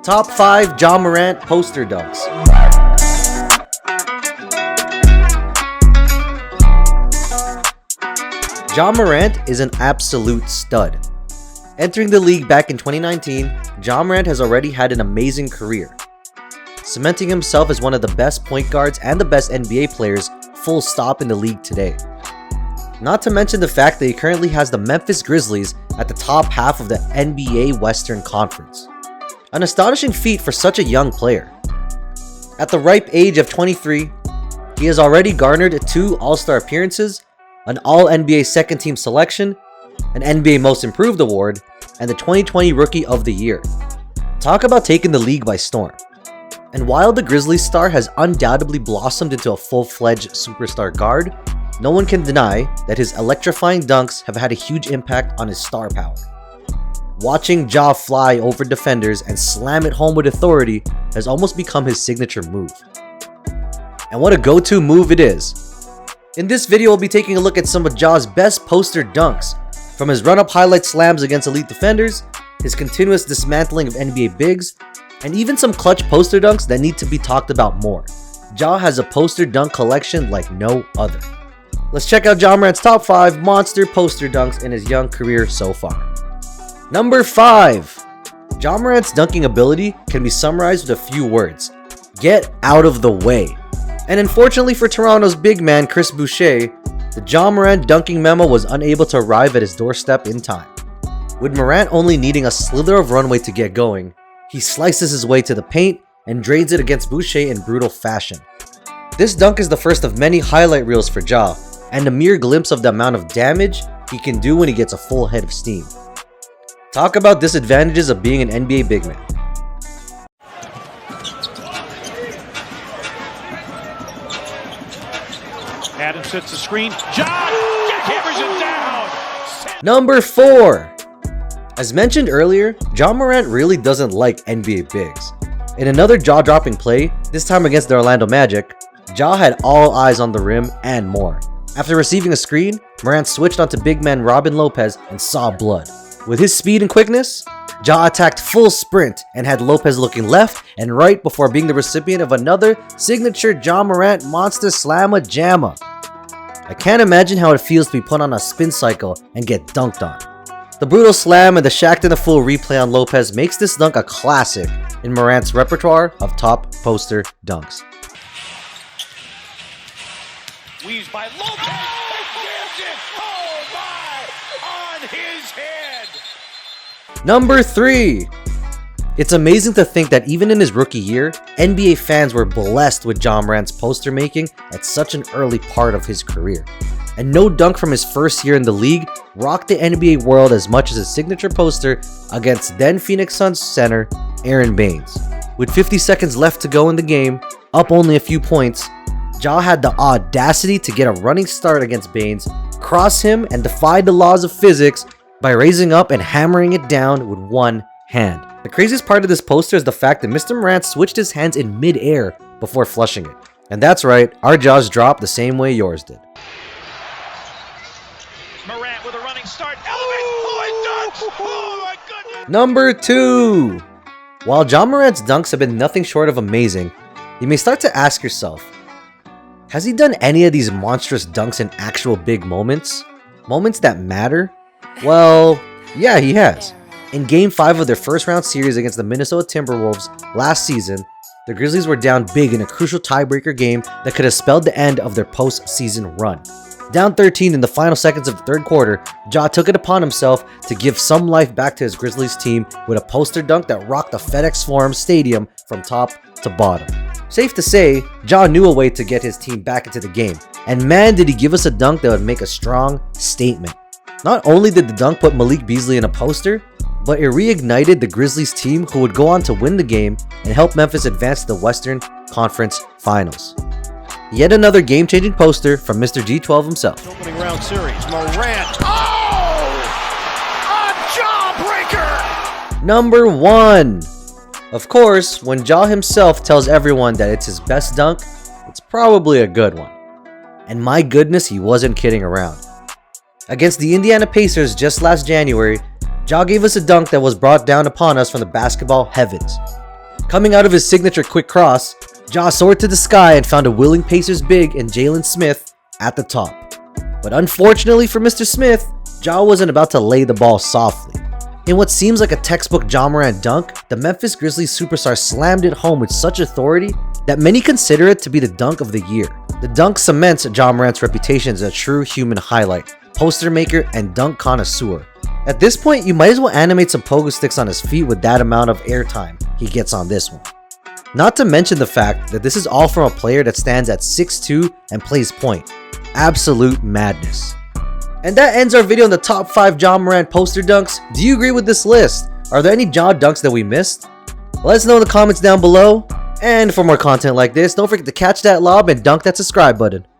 Top 5 Ja Morant poster dunks. Ja Morant is an absolute stud. Entering the league back in 2019, Ja Morant has already had an amazing career, cementing himself as one of the best point guards and the best NBA players full stop in the league today. Not to mention the fact that he currently has the Memphis Grizzlies at the top half of the NBA Western Conference. An astonishing feat for such a young player. At the ripe age of 23, he has already garnered 2 All-Star appearances, an All-NBA Second Team selection, an NBA Most Improved award, and the 2020 Rookie of the Year. Talk about taking the league by storm. And while the Grizzlies star has undoubtedly blossomed into a full-fledged superstar guard, no one can deny that his electrifying dunks have had a huge impact on his star power. Watching Ja fly over defenders and slam it home with authority has almost become his signature move. And what a go-to move it is. In this video, we'll be taking a look at some of Ja's best poster dunks, from his run-up highlight slams against elite defenders, his continuous dismantling of NBA bigs, and even some clutch poster dunks that need to be talked about more. Ja has a poster dunk collection like no other. Let's check out Ja Morant's top 5 monster poster dunks in his young career so far. Number 5. Ja Morant's dunking ability can be summarized with a few words: get out of the way. And unfortunately for Toronto's big man Chris Boucher, the Ja Morant dunking memo was unable to arrive at his doorstep in time. With Morant only needing a slither of runway to get going, he slices his way to the paint and drains it against Boucher in brutal fashion. This dunk is the first of many highlight reels for Ja, and a mere glimpse of the amount of damage he can do when he gets a full head of steam. Talk about disadvantages of being an NBA big man. Adams sets the screen. Ja hammers it down. Number 4. As mentioned earlier, Ja Morant really doesn't like NBA bigs. In another jaw-dropping play, this time against the Orlando Magic, Ja had all eyes on the rim and more. After receiving a screen, Morant switched onto big man Robin Lopez and saw blood. With his speed and quickness, Ja attacked full sprint and had Lopez looking left and right before being the recipient of another signature Ja Morant monster slamma jamma. I can't imagine how it feels to be put on a spin cycle and get dunked on. The brutal slam and the Shaq'd in a Fool replay on Lopez makes this dunk a classic in Morant's repertoire of top poster dunks. Weaves by Lopez. Gives it. Oh my! On his head. Number 3. It's amazing to think that even in his rookie year, NBA fans were blessed with Ja Morant's poster making at such an early part of his career. And no dunk from his first year in the league rocked the NBA world as much as his signature poster against then Phoenix Suns center Aaron Baines. With 50 seconds left to go in the game, up only a few points, Ja had the audacity to get a running start against Baines, cross him, and defy the laws of physics by raising up and hammering it down with one hand. The craziest part of this poster is the fact that Mr. Morant switched his hands in mid-air before flushing it. And that's right, our jaws dropped the same way yours did. Morant with a running start. Elevates. Oh, it dunks. Oh my goodness. Number 2. While Ja Morant's dunks have been nothing short of amazing, you may start to ask yourself, has he done any of these monstrous dunks in actual big moments? Moments that matter? Well, yeah, he has. In Game 5 of their first round series against the Minnesota Timberwolves last season, the Grizzlies were down big in a crucial tiebreaker game that could have spelled the end of their postseason run. Down 13 in the final seconds of the third quarter, Ja took it upon himself to give some life back to his Grizzlies team with a poster dunk that rocked the FedEx Forum Stadium from top to bottom. Safe to say, Ja knew a way to get his team back into the game, and man did he give us a dunk that would make a strong statement. Not only did the dunk put Malik Beasley in a poster, but it reignited the Grizzlies team, who would go on to win the game and help Memphis advance to the Western Conference Finals. Yet another game-changing poster from Mr. G12 himself. Opening round series. Morant. Oh! A jawbreaker! Number 1. Of course, when Ja himself tells everyone that it's his best dunk, it's probably a good one. And my goodness, he wasn't kidding around. Against the Indiana Pacers just last January, Ja gave us a dunk that was brought down upon us from the basketball heavens. Coming out of his signature quick cross, Ja soared to the sky and found a willing Pacers big in Jalen Smith at the top. But unfortunately for Mr. Smith, Ja wasn't about to lay the ball softly. In what seems like a textbook Ja Morant dunk, the Memphis Grizzlies superstar slammed it home with such authority that many consider it to be the dunk of the year. The dunk cements Ja Morant's reputation as a true human highlight, poster maker, and dunk connoisseur. At this point, you might as well animate some pogo sticks on his feet with that amount of airtime he gets on this one. Not to mention the fact that this is all from a player that stands at 6'2" and plays point. Absolute madness. And that ends our video on the top 5 Ja Morant poster dunks. Do you agree with this list? Are there any Ja dunks that we missed? Let us know in the comments down below. And for more content like this, don't forget to catch that lob and dunk that subscribe button.